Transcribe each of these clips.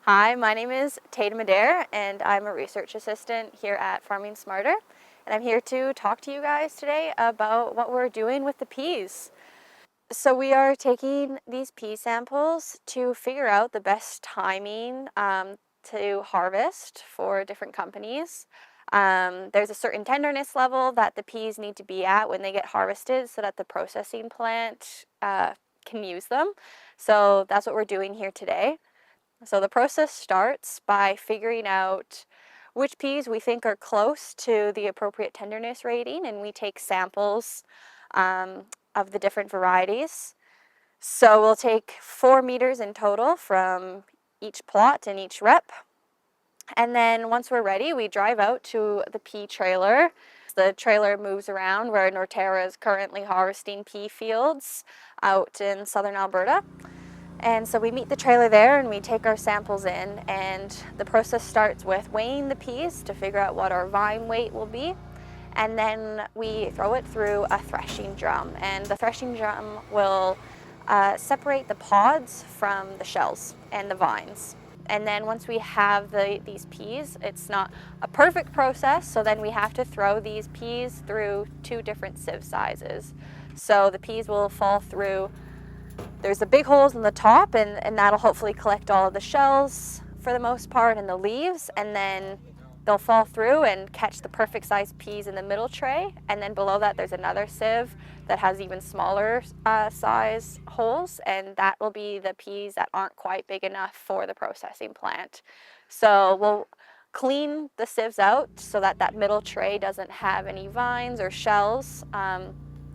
Hi, my name is Tatum Adair, and I'm a research assistant here at Farming Smarter. And I'm here to talk to you guys today about what we're doing with the peas. So we are taking these pea samples to figure out the best timing to harvest for different companies. There's a certain tenderness level that the peas need to be at when they get harvested so that the processing plant can use them. So that's what we're doing here today. So the process starts by figuring out which peas we think are close to the appropriate tenderness rating, and we take samples of the different varieties. So we'll take 4 meters in total from each plot and each rep. And then once we're ready, we drive out to the pea trailer. The trailer moves around where Norterra is currently harvesting pea fields out in southern Alberta. And so we meet the trailer there and we take our samples in, and the process starts with weighing the peas to figure out what our vine weight will be. And then we throw it through a threshing drum, and the threshing drum will separate the pods from the shells and the vines. And then once we have these peas, it's not a perfect process, so then we have to throw these peas through 2 different sieve sizes. So the peas will fall through. There's the big holes in the top, and that'll hopefully collect all of the shells for the most part and the leaves, and then they'll fall through and catch the perfect size peas in the middle tray. And then below that there's another sieve that has even smaller size holes, and that will be the peas that aren't quite big enough for the processing plant. So we'll clean the sieves out so that that middle tray doesn't have any vines or shells.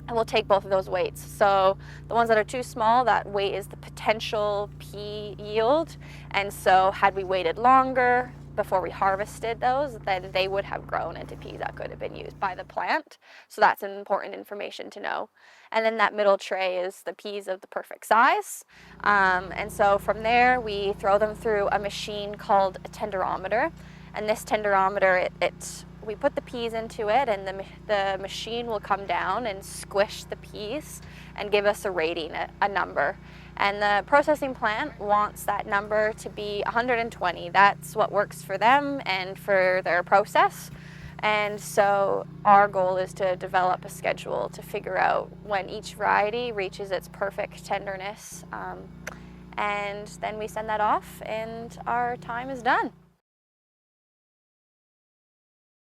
And we'll take both of those weights. So the ones that are too small, that weight is the potential pea yield. And so had we waited longer before we harvested those, then they would have grown into peas that could have been used by the plant. So that's an important information to know. And then that middle tray is the peas of the perfect size. And so from there, we throw them through a machine called a tenderometer. And this tenderometer, we put the peas into it, and the machine will come down and squish the peas and give us a rating, a number. And the processing plant wants that number to be 120. That's what works for them and for their process. And so our goal is to develop a schedule to figure out when each variety reaches its perfect tenderness. And then we send that off, and our time is done.